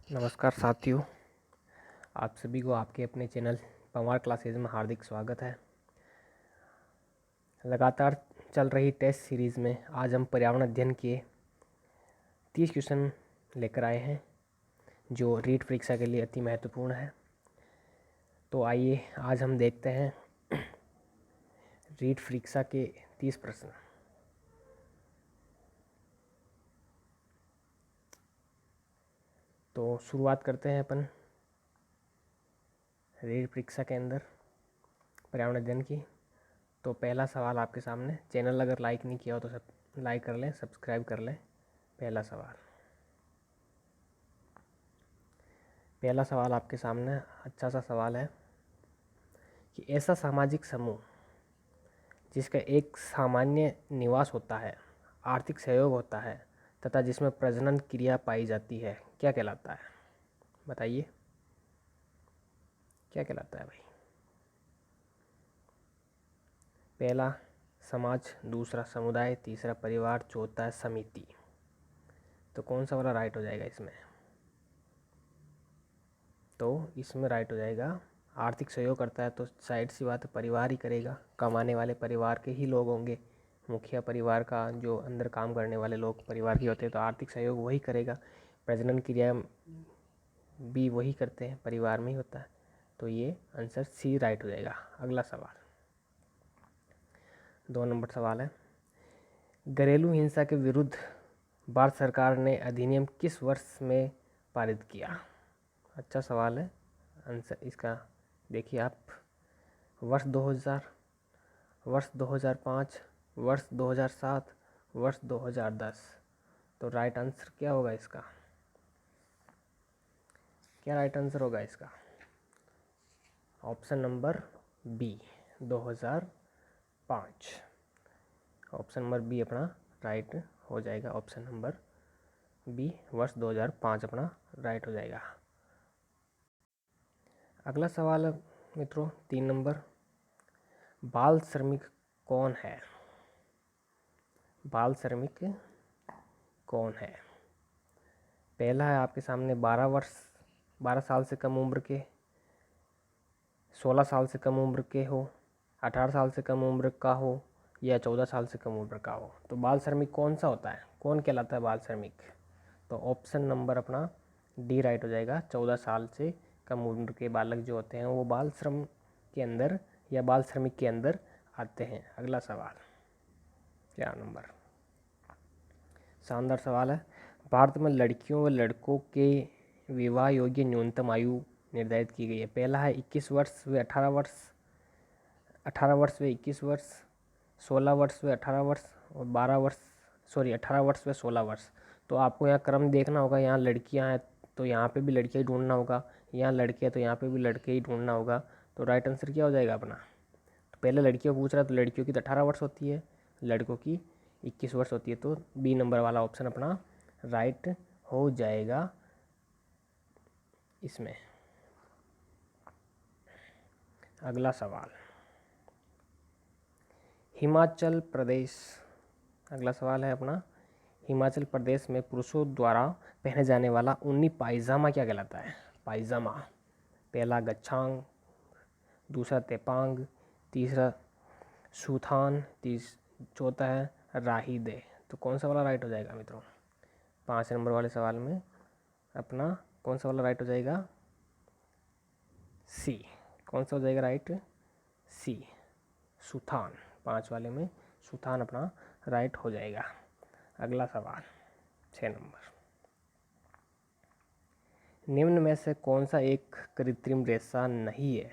नमस्कार साथियों, आप सभी को आपके अपने चैनल पंवार क्लासेज में हार्दिक स्वागत है। लगातार चल रही टेस्ट सीरीज़ में आज हम पर्यावरण अध्ययन के 30 क्वेश्चन लेकर आए हैं जो रीट परीक्षा के लिए अति महत्वपूर्ण है। तो आइए आज हम देखते हैं रीट परीक्षा के 30 प्रश्न। तो शुरुआत करते हैं अपन रीट परीक्षा के अंदर पर्यावरण अध्ययन की। तो पहला सवाल आपके सामने, चैनल अगर लाइक नहीं किया हो तो सब लाइक कर लें, सब्सक्राइब कर लें। पहला सवाल आपके सामने अच्छा सा सवाल है कि ऐसा सामाजिक समूह जिसका एक सामान्य निवास होता है, आर्थिक सहयोग होता है तथा जिसमें प्रजनन क्रिया पाई जाती है, क्या कहलाता है? बताइए, क्या कहलाता है भाई? पहला समाज, दूसरा समुदाय, तीसरा परिवार, चौथा है समिति। तो कौन सा वाला राइट हो जाएगा इसमें? तो इसमें राइट हो जाएगा आर्थिक सहयोग करता है, तो साइड सी बात है परिवार ही करेगा, कमाने वाले परिवार के ही लोग होंगे। मुखिया परिवार का जो अंदर काम करने वाले लोग परिवार के होते हैं, तो आर्थिक सहयोग वही करेगा। प्रजनन क्रिया भी वही करते हैं, परिवार में ही होता है। तो ये आंसर सी राइट हो जाएगा। अगला सवाल, 2 नंबर सवाल है, घरेलू हिंसा के विरुद्ध भारत सरकार ने अधिनियम किस वर्ष में पारित किया? अच्छा सवाल है। आंसर इसका देखिए आप, वर्ष 2000, वर्ष 2005, वर्ष 2007, वर्ष 2010। तो राइट आंसर क्या होगा इसका? क्या राइट आंसर होगा इसका? Option number B, 2005। Option number B अपना राइट हो जाएगा। ऑप्शन नंबर बी वर्ष 2005 अपना राइट हो जाएगा। अगला सवाल है मित्रों, 3 नंबर, बाल श्रमिक कौन है? बाल श्रमिक कौन है? पहला है आपके सामने 12 साल से कम उम्र के, 16 साल से कम उम्र के हो, 18 साल से कम उम्र का हो या 14 साल से कम उम्र का हो। तो बाल श्रमिक कौन सा होता है, कौन कहलाता है बाल श्रमिक? तो ऑप्शन नंबर अपना डी राइट हो जाएगा। 14 साल से कम उम्र के बालक जो होते हैं वो बाल श्रम के अंदर या बाल श्रमिक के अंदर आते हैं। अगला सवाल, 4 नंबर, शानदार सवाल है, भारत में लड़कियों व लड़कों के विवाह योग्य न्यूनतम आयु निर्धारित की गई है। पहला है 21 वर्ष व 18 वर्ष, 18 वर्ष व 21 वर्ष, 16 वर्ष व 18 वर्ष और 18 वर्ष व 16 वर्ष। तो आपको यहाँ क्रम देखना होगा, यहाँ लड़कियाँ हैं तो यहाँ पे भी लड़कियाँ ही ढूंढना होगा, यहाँ लड़के हैं तो यहाँ पे भी लड़के ही ढूंढना होगा। तो राइट आंसर क्या हो जाएगा अपना? तो पहले लड़कियों पूछ रहा है तो लड़कियों की तो 18 वर्ष होती है, लड़कों की 21 वर्ष होती है। तो बी नंबर वाला ऑप्शन अपना राइट हो जाएगा इसमें। अगला सवाल, हिमाचल प्रदेश, अगला सवाल है अपना, हिमाचल प्रदेश में पुरुषों द्वारा पहने जाने वाला ऊनी पायजामा क्या कहलाता है? पायजामा, पहला गच्छांग, दूसरा तेपांग, तीसरा सूथान, चौथा है राहीदे। तो कौन सा वाला राइट हो जाएगा मित्रों? 5 नंबर वाले सवाल में अपना कौन सा वाला राइट हो जाएगा? सी। कौन सा हो जाएगा राइट? सी, सुथान। 5 वाले में सुथान अपना राइट हो जाएगा। अगला सवाल, 6 नंबर, निम्न में से कौन सा एक कृत्रिम रेशा नहीं है?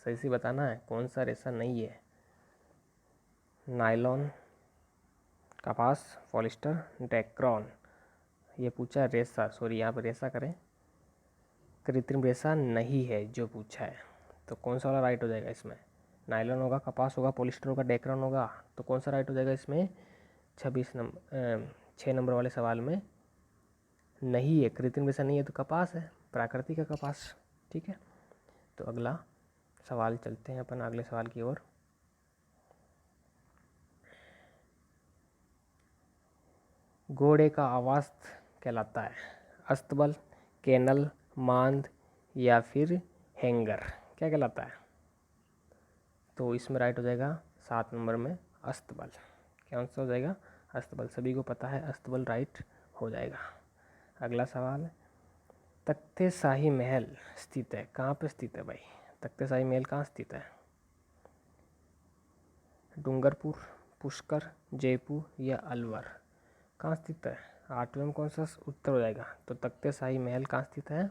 सही से बताना है कौन सा रेशा नहीं है। नायलॉन, कपास, पॉलिस्टर, डेक्रॉन। ये पूछा है रेशा, सॉरी यहाँ पे रेशा करें, कृत्रिम रेशा नहीं है जो पूछा है। तो कौन सा वाला राइट हो जाएगा इसमें? नायलॉन होगा, कपास होगा, पॉलिस्टर होगा, डेक्रॉन होगा। तो कौन सा राइट हो जाएगा इसमें? 6 नंबर वाले सवाल में नहीं है, कृत्रिम रेशा नहीं है तो कपास है, प्राकृतिक है कपास। ठीक है, तो अगला सवाल चलते हैं अपन अगले सवाल की ओर। घोड़े का आवास कहलाता है अस्तबल, कैनल, मांद या फिर हैंगर क्या कहलाता है? तो इसमें राइट हो जाएगा 7 नंबर में अस्तबल। क्या आंसर हो जाएगा? अस्तबल। सभी को पता है अस्तबल राइट हो जाएगा। अगला सवाल, तख्ते शाही महल स्थित है, कहाँ पे स्थित है भाई? तख्ते शाही महल कहाँ स्थित है? डूंगरपुर, पुष्कर, जयपुर या अलवर? कहाँ स्थित है? 8वें में कौन सा उत्तर हो जाएगा? तो तख्ते शाही महल कहाँ स्थित है?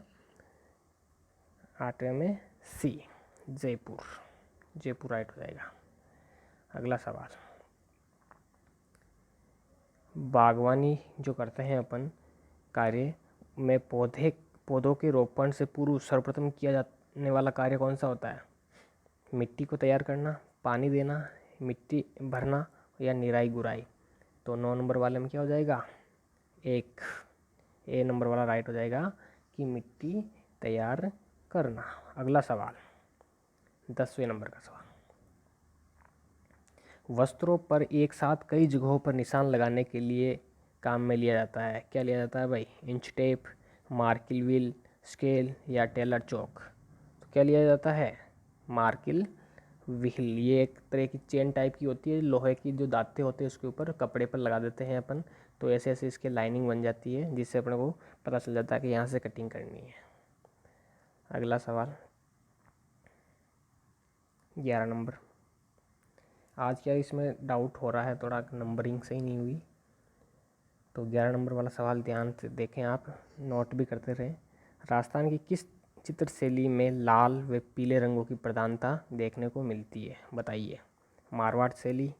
8वें में सी, जयपुर। जयपुर राइट हो जाएगा। अगला सवाल, बागवानी जो करते हैं अपन कार्य में पौधों के रोपण से पूर्व सर्वप्रथम किया जाने वाला कार्य कौन सा होता है? मिट्टी को तैयार करना, पानी देना, मिट्टी भरना या निराई गुड़ाई? तो 9 नंबर वाले में क्या हो जाएगा? एक, ए नंबर वाला राइट हो जाएगा कि मिट्टी तैयार करना। अगला सवाल, 10वें नंबर का सवाल, वस्त्रों पर एक साथ कई जगहों पर निशान लगाने के लिए काम में लिया जाता है, क्या लिया जाता है भाई? इंच टेप, मार्किल व्हील, स्केल या टेलर चौक? तो क्या लिया जाता है? मार्किल व्हील। ये एक तरह की चेन टाइप की होती है, लोहे की जो दांते होते हैं उसके ऊपर कपड़े पर लगा देते हैं अपन, तो ऐसे ऐसे इसके लाइनिंग बन जाती है जिससे अपने को पता चल जाता है कि यहाँ से कटिंग करनी है। अगला सवाल 11 नंबर। आज क्या इसमें डाउट हो रहा है, थोड़ा नंबरिंग सही नहीं हुई, तो 11 नंबर वाला सवाल ध्यान से देखें, आप नोट भी करते रहें। राजस्थान की किस चित्र शैली में लाल व पीले रंगों की प्रधानता देखने को मिलती है, बताइए? मारवाड़ शैली,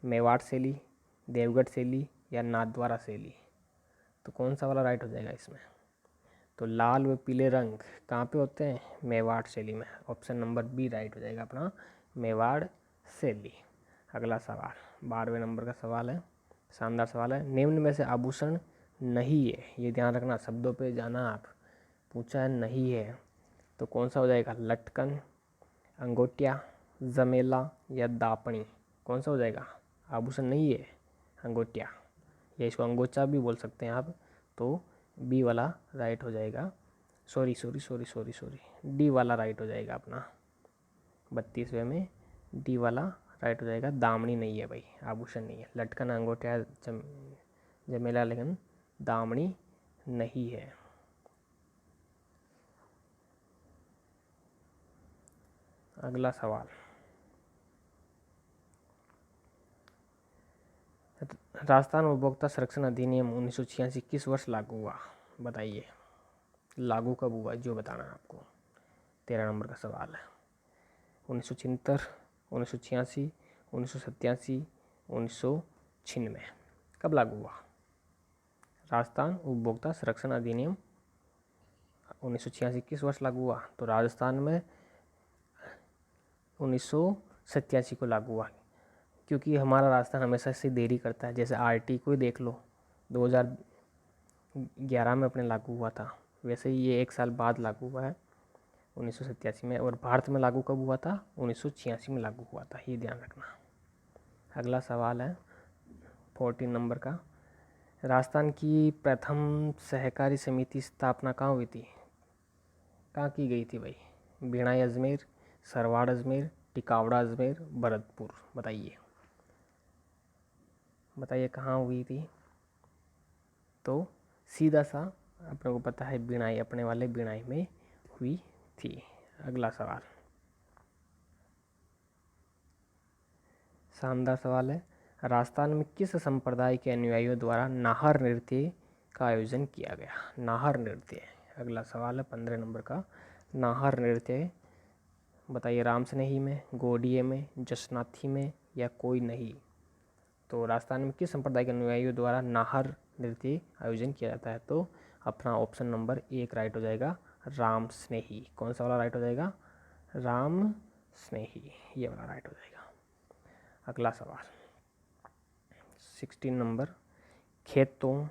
मेवाड़ शैली, देवगढ़ शैली या नाथद्वारा शैली? तो कौन सा वाला राइट हो जाएगा इसमें? तो लाल व पीले रंग कहाँ पे होते हैं? मेवाड़ शैली में। ऑप्शन नंबर बी राइट हो जाएगा अपना, मेवाड़ शैली। अगला सवाल 12वें नंबर का सवाल है, शानदार सवाल है। निम्न में से आभूषण नहीं है, ये ध्यान रखना, शब्दों पे जाना आप, पूछा है नहीं है, तो कौन सा हो जाएगा? लटकन, अंगोटिया, जमेला या दापणी? कौन सा हो जाएगा? आभूषण नहीं है अंगोटिया, या इसको अंगोचा भी बोल सकते हैं आप, तो बी वाला राइट हो जाएगा। सॉरी, डी वाला राइट हो जाएगा अपना। 32वें में डी वाला राइट हो जाएगा। दामनी नहीं है भाई, आभूषण नहीं है। लटकन, अंगूठा, जमेला, लेकिन दामनी नहीं है। अगला सवाल, राजस्थान उपभोक्ता संरक्षण अधिनियम 1986 किस वर्ष लागू हुआ, बताइए? लागू कब हुआ जो बताना है आपको। 13 नंबर का सवाल है। 1976, 1986, 1987, 1996? कब लागू हुआ? राजस्थान उपभोक्ता संरक्षण अधिनियम 1986 किस वर्ष लागू हुआ? तो राजस्थान में 1987 को लागू हुआ, क्योंकि हमारा राजस्थान हमेशा से देरी करता है। जैसे आरटी को ही देख लो, 2011 में अपने लागू हुआ था, वैसे ही ये 1 साल बाद लागू हुआ है 1987 में। और भारत में लागू कब हुआ था? 1986 में लागू हुआ था, ये ध्यान रखना। अगला सवाल है 14 नंबर का, राजस्थान की प्रथम सहकारी समिति स्थापना कहाँ हुई थी, कहाँ की गई थी भाई? भिणाई अजमेर, सरवाड़ अजमेर, टिकावड़ा अजमेर, भरतपुर? बताइए कहाँ हुई थी? तो सीधा सा अपने को पता है, भिणाई, अपने वाले भिणाई में हुई थी। अगला सवाल, शानदार सवाल है। राजस्थान में किस संप्रदाय के अनुयायियों द्वारा नाहर नृत्य का आयोजन किया गया? नाहर नृत्य। अगला सवाल है 15 नंबर का, नाहर नृत्य बताइए? राम स्नेही में, गोडिये में, जसनाथी में या कोई नहीं? तो राजस्थान में किस संप्रदाय के अनुयायियों द्वारा नाहर नृत्य आयोजन किया जाता है? तो अपना ऑप्शन नंबर 1 राइट हो जाएगा, राम स्नेही। कौन सा वाला राइट हो जाएगा? राम स्नेही, ये वाला राइट हो जाएगा। अगला सवाल 16 नंबर, खेतों,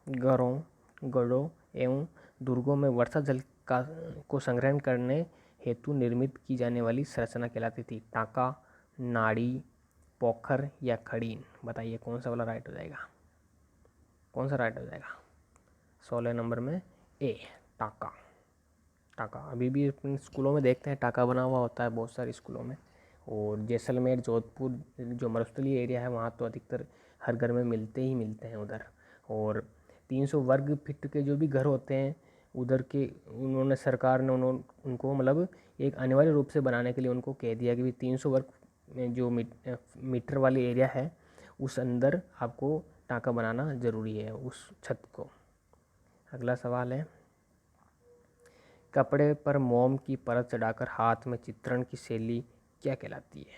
घरों, गढ़ों एवं दुर्गों में वर्षा जल को संग्रहण करने हेतु निर्मित की जाने वाली संरचना कहलाती थी? टाँका, नाड़ी, पोखर या खड़ीन? बताइए कौन सा वाला राइट हो जाएगा? कौन सा राइट हो जाएगा? 16 नंबर में ए, टाका। टाका अभी भी अपने स्कूलों में देखते हैं, टाका बना हुआ होता है बहुत सारे स्कूलों में। और जैसलमेर, जोधपुर जो मरुस्थलीय एरिया है वहाँ तो अधिकतर हर घर में मिलते ही मिलते हैं उधर। और 300 वर्ग फीट के जो भी घर होते हैं उधर के, उन्होंने सरकार ने उनको मतलब एक अनिवार्य रूप से बनाने के लिए उनको कह दिया कि 300 वर्ग में जो मीटर वाली एरिया है उस अंदर आपको टाका बनाना ज़रूरी है उस छत को। अगला सवाल है, कपड़े पर मोम की परत चढ़ाकर हाथ में चित्रण की शैली क्या कहलाती है?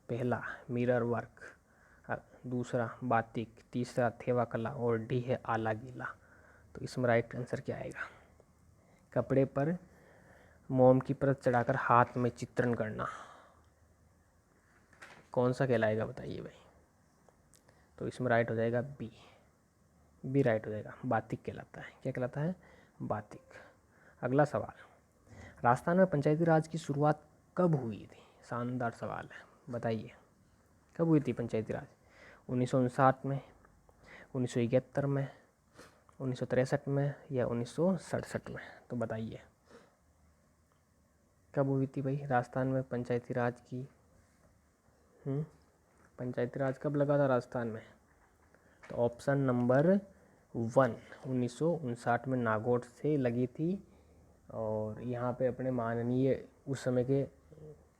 पहला मिरर वर्क, दूसरा बातिक, तीसरा थेवा कला और डी है आला गीला। तो इसमें राइट आंसर क्या आएगा? कपड़े पर मोम की परत चढ़ाकर हाथ में चित्रण करना कौन सा कहलाएगा बताइए भाई? तो इसमें राइट हो जाएगा बी राइट हो जाएगा, बातिक कहलाता है। क्या कहलाता है? बातिक। अगला सवाल, राजस्थान में पंचायती राज की शुरुआत कब हुई थी? शानदार सवाल है, बताइए कब हुई थी पंचायती राज? 1959 में, 1971 में, 1963 में या 1967 में? तो बताइए कब हुई थी भाई राजस्थान में पंचायती राज की? पंचायती राज कब लगा था राजस्थान में? तो ऑप्शन नंबर 1 1959 में नागौर से लगी थी। और यहाँ पे अपने माननीय उस समय के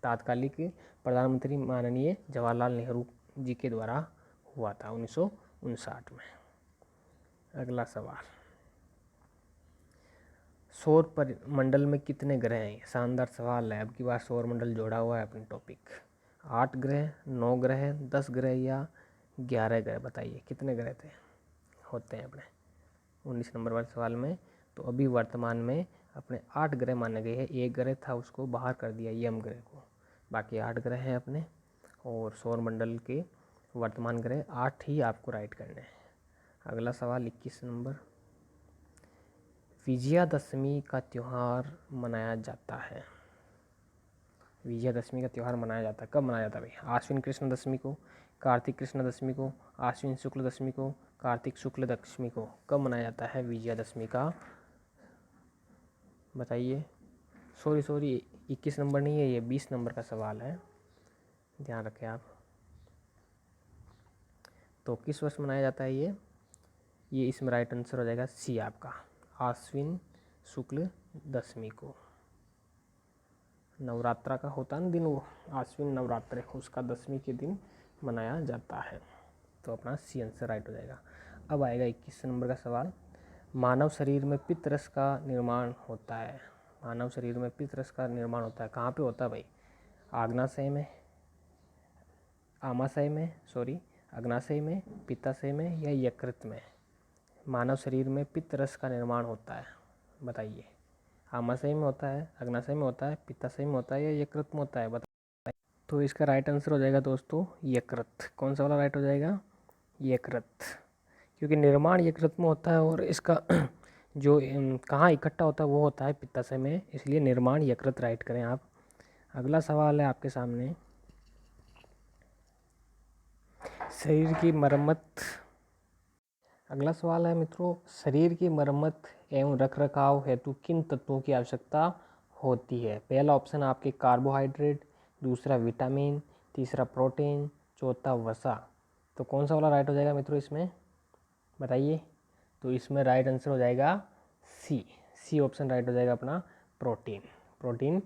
तात्कालिक प्रधानमंत्री माननीय जवाहरलाल नेहरू जी के द्वारा हुआ था 1959 में। अगला सवाल, सौर मंडल में कितने ग्रह हैं? शानदार सवाल है, अब की बार सौर मंडल जोड़ा हुआ है अपने टॉपिक। 8 ग्रह, 9 ग्रह, 10 ग्रह या 11 ग्रह? बताइए कितने ग्रह थे होते हैं अपने 19 नंबर वाले सवाल में? तो अभी वर्तमान में अपने 8 ग्रह माने गए हैं। एक ग्रह था उसको बाहर कर दिया यम ग्रह को, बाकी 8 ग्रह हैं अपने। और सौर मंडल के वर्तमान ग्रह 8 ही आपको राइट करने हैं। अगला सवाल 21 नंबर, विजयादशमी का त्यौहार मनाया जाता है। विजयादशमी का त्यौहार मनाया जाता है, कब मनाया जाता है भाई? आश्विन कृष्ण दशमी को, कार्तिक कृष्ण दशमी को, आश्विन शुक्ल दशमी को, कार्तिक शुक्ल दशमी को? कब मनाया जाता है विजयादशमी का? बताइए। सॉरी 21 नंबर नहीं है, ये 20 नंबर का सवाल है, ध्यान रखें आप। तो किस वर्ष मनाया जाता है ये इसमें राइट आंसर हो जाएगा सी आपका, आश्विन शुक्ल दशमी को। नवरात्रा का होता है ना दिन, वो आश्विन नवरात्र, उसका दशमी के दिन मनाया जाता है। तो अपना सी आंसर राइट हो जाएगा। अब आएगा 21 नंबर का सवाल, मानव शरीर में पित्त रस का निर्माण होता है। मानव शरीर में पित्त रस का निर्माण होता है, कहाँ पे होता है भाई? आग्नाशय में, आमाशय में, अग्नाशय में, पित्ताशय में या यकृत में? मानव शरीर में पित्त रस का निर्माण होता है, बताइए। आमाशय में होता है, अग्नाशय में होता है, पित्ताशय में होता है या यकृत में होता है? बताइए। तो इसका राइट आंसर हो जाएगा दोस्तों यकृत। कौन सा वाला राइट हो जाएगा? यकृत, क्योंकि निर्माण यकृत में होता है और इसका जो कहाँ इकट्ठा होता है वो होता है पित्ताशय में, इसलिए निर्माण यकृत राइट करें आप। अगला सवाल है आपके सामने, शरीर की मरम्मत। अगला सवाल है मित्रों, शरीर की मरम्मत एवं रखरखाव हेतु किन तत्वों की आवश्यकता होती है? पहला ऑप्शन आपके कार्बोहाइड्रेट, दूसरा विटामिन, तीसरा प्रोटीन, चौथा वसा। तो कौन सा वाला राइट हो जाएगा मित्रों इसमें? बताइए। तो इसमें राइट आंसर हो जाएगा सी ऑप्शन राइट हो जाएगा अपना, प्रोटीन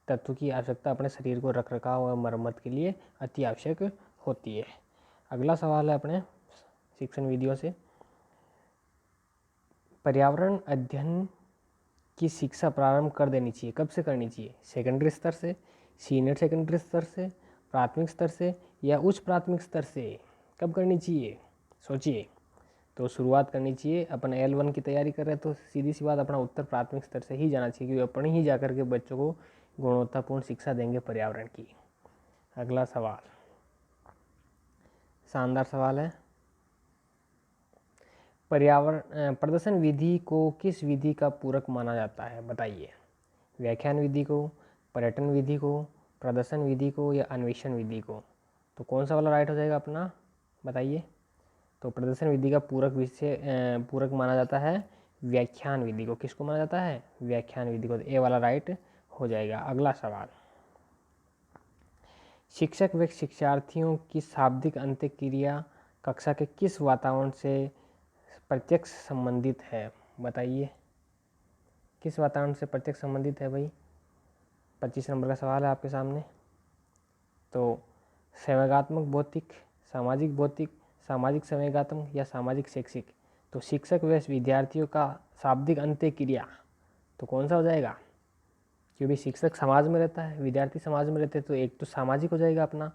तत्व की आवश्यकता अपने शरीर को रखरखाव और मरम्मत के लिए अति आवश्यक होती है। अगला सवाल है अपने शिक्षण वीडियो से, पर्यावरण अध्ययन की शिक्षा प्रारंभ कर देनी चाहिए, कब से करनी चाहिए? सेकेंडरी स्तर से, सीनियर सेकेंडरी स्तर से, प्राथमिक स्तर से या उच्च प्राथमिक स्तर से? कब करनी चाहिए सोचिए। तो शुरुआत करनी चाहिए, अपन L1 की तैयारी कर रहे हैं तो सीधी सी बात अपना उत्तर प्राथमिक स्तर से ही जाना चाहिए, क्योंकि अपन ही जा करके बच्चों को गुणवत्तापूर्ण शिक्षा देंगे पर्यावरण की। अगला सवाल शानदार सवाल है, पर्यावरण प्रदर्शन विधि को किस विधि का पूरक माना जाता है? बताइए। व्याख्यान विधि को, पर्यटन विधि को, प्रदर्शन विधि को या अन्वेषण विधि को? तो कौन सा वाला राइट हो जाएगा अपना, बताइए। तो प्रदर्शन विधि का पूरक माना जाता है व्याख्यान विधि को। किसको माना जाता है? व्याख्यान विधि को। ए वाला राइट हो जाएगा। अगला सवाल, शिक्षक व शिक्षार्थियों की शाब्दिक अंत्यक्रिया कक्षा के किस वातावरण से प्रत्यक्ष संबंधित है? बताइए, किस वातावरण से प्रत्यक्ष संबंधित है भाई? 25 नंबर का सवाल है आपके सामने। तो संवेगात्मक भौतिक, सामाजिक भौतिक, सामाजिक संवेगात्मक या सामाजिक शैक्षिक? तो शिक्षक व विद्यार्थियों का शाब्दिक अंत्यक्रिया, तो कौन सा हो जाएगा? क्योंकि शिक्षक समाज में रहता है, विद्यार्थी समाज में रहते हैं, तो एक तो सामाजिक हो जाएगा अपना,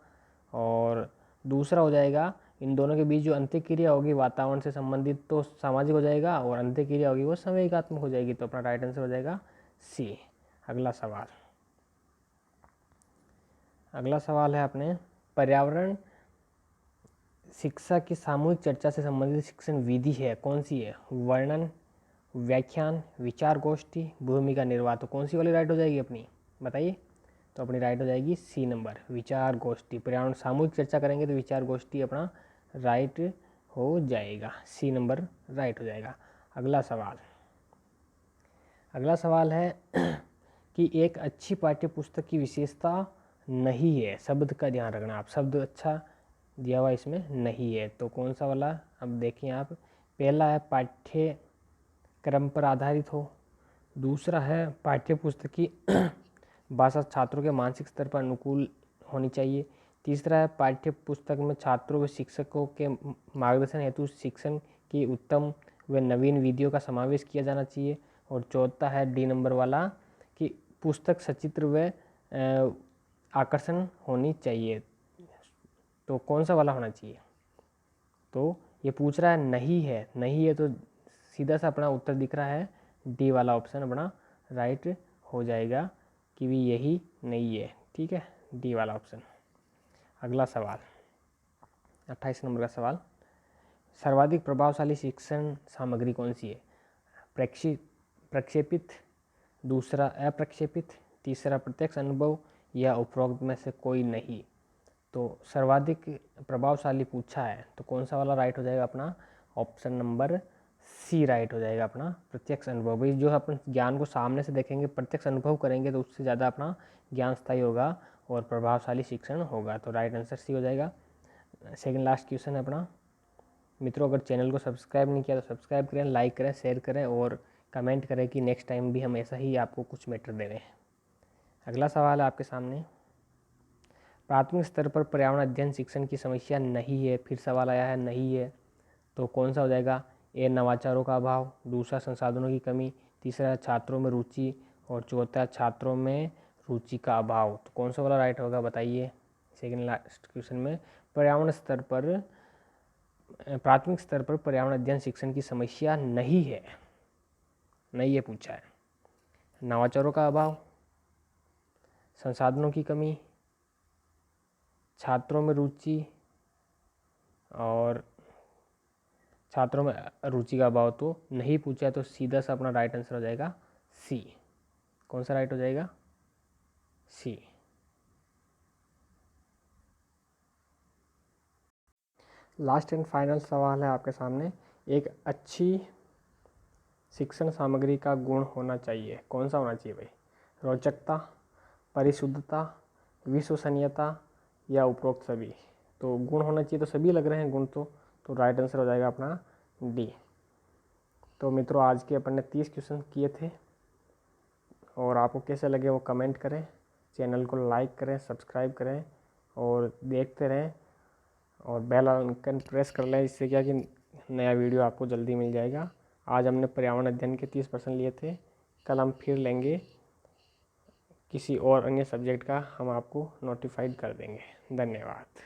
और दूसरा हो जाएगा इन दोनों के बीच जो अंत्यक्रिया होगी वातावरण से संबंधित, तो सामाजिक हो जाएगा, और अंत्यक्रिया होगी वो संवेगात्मक हो जाएगी। तो अपना राइट आंसर हो जाएगा सी। अगला सवाल, अगला सवाल है अपने, पर्यावरण शिक्षा की सामूहिक चर्चा से संबंधित शिक्षण विधि है, कौन सी है? वर्णन, व्याख्यान, विचार गोष्ठी, भूमिका निर्वाह? तो कौन सी वाली राइट हो जाएगी अपनी? बताइए। तो अपनी राइट हो जाएगी सी नंबर, विचार गोष्ठी। पर्यावरण सामूहिक चर्चा करेंगे तो विचार गोष्ठी अपना राइट हो जाएगा। सी नंबर राइट हो जाएगा। अगला सवाल, अगला सवाल है कि एक अच्छी पाठ्य पुस्तक की विशेषता नहीं है, शब्द का ध्यान रखना आप, शब्द अच्छा दिया हुआ इसमें नहीं है, तो कौन सा वाला? अब देखिए आप, पहला है पाठ्यक्रम पर आधारित हो, दूसरा है पाठ्य पुस्तक की भाषा छात्रों के मानसिक स्तर पर अनुकूल होनी चाहिए, तीसरा है पाठ्य पुस्तक में छात्रों व शिक्षकों के मार्गदर्शन हेतु शिक्षण की उत्तम व नवीन विधियों का समावेश किया जाना चाहिए, और चौथा है डी नंबर वाला कि पुस्तक सचित्र व आकर्षण होनी चाहिए। तो कौन सा वाला होना चाहिए? तो ये पूछ रहा है नहीं है, नहीं है तो सीधा सा अपना उत्तर दिख रहा है, डी वाला ऑप्शन अपना राइट हो जाएगा कि भी यही नहीं है। ठीक है, डी वाला ऑप्शन। अगला सवाल, 28 नंबर का सवाल, सर्वाधिक प्रभावशाली शिक्षण सामग्री कौन सी है? प्रक्षेपित, दूसरा अप्रक्षेपित, तीसरा प्रत्यक्ष अनुभव, या उपरोक्त में से कोई नहीं? तो सर्वाधिक प्रभावशाली पूछा है, तो कौन सा वाला राइट हो जाएगा अपना? ऑप्शन नंबर सी राइट हो जाएगा अपना, प्रत्यक्ष अनुभव। भाई जो अपन ज्ञान को सामने से देखेंगे, प्रत्यक्ष अनुभव करेंगे, तो उससे ज़्यादा अपना ज्ञान स्थायी होगा और प्रभावशाली शिक्षण होगा। तो राइट आंसर सी हो जाएगा। सेकंड लास्ट क्वेश्चन है अपना। मित्रों, अगर चैनल को सब्सक्राइब नहीं किया तो सब्सक्राइब करें, लाइक करें, शेयर करें और कमेंट करें कि नेक्स्ट टाइम भी हम ऐसा ही आपको कुछ मैटर दें। अगला सवाल है आपके सामने, प्राथमिक स्तर पर पर्यावरण अध्ययन शिक्षण की समस्या नहीं है, फिर सवाल आया है नहीं है, तो कौन सा हो जाएगा? ए नवाचारों का अभाव, दूसरा संसाधनों की कमी, तीसरा छात्रों में रुचि, और चौथा छात्रों में रुचि का अभाव। तो कौन सा वाला राइट होगा बताइए। सेकंड लास्ट क्वेश्चन में, पर्यावरण स्तर पर, प्राथमिक स्तर पर पर्यावरण अध्ययन शिक्षण की समस्या नहीं है, नहीं ये पूछा है। नवाचारों का अभाव, संसाधनों की कमी, छात्रों में रुचि, और छात्रों में रुचि का अभाव तो नहीं पूछा है, तो सीधा सा अपना राइट आंसर हो जाएगा सी। कौन सा राइट हो जाएगा? सी। लास्ट एंड फाइनल सवाल है आपके सामने, एक अच्छी शिक्षण सामग्री का गुण होना चाहिए, कौन सा होना चाहिए भाई? रोचकता, परिशुद्धता, विश्वसनीयता, या उपरोक्त सभी? तो गुण होना चाहिए, तो सभी लग रहे हैं गुण, तो राइट आंसर हो जाएगा अपना डी। तो मित्रों, आज के अपन ने 30 क्वेश्चन किए थे, और आपको कैसे लगे वो कमेंट करें, चैनल को लाइक करें, सब्सक्राइब करें और देखते रहें, और बेल आइकन प्रेस कर लें, इससे क्या कि नया वीडियो आपको जल्दी मिल जाएगा। आज हमने पर्यावरण अध्ययन के 30% लिए थे, कल हम फिर लेंगे किसी और अन्य सब्जेक्ट का, हम आपको नोटिफाइड कर देंगे। धन्यवाद।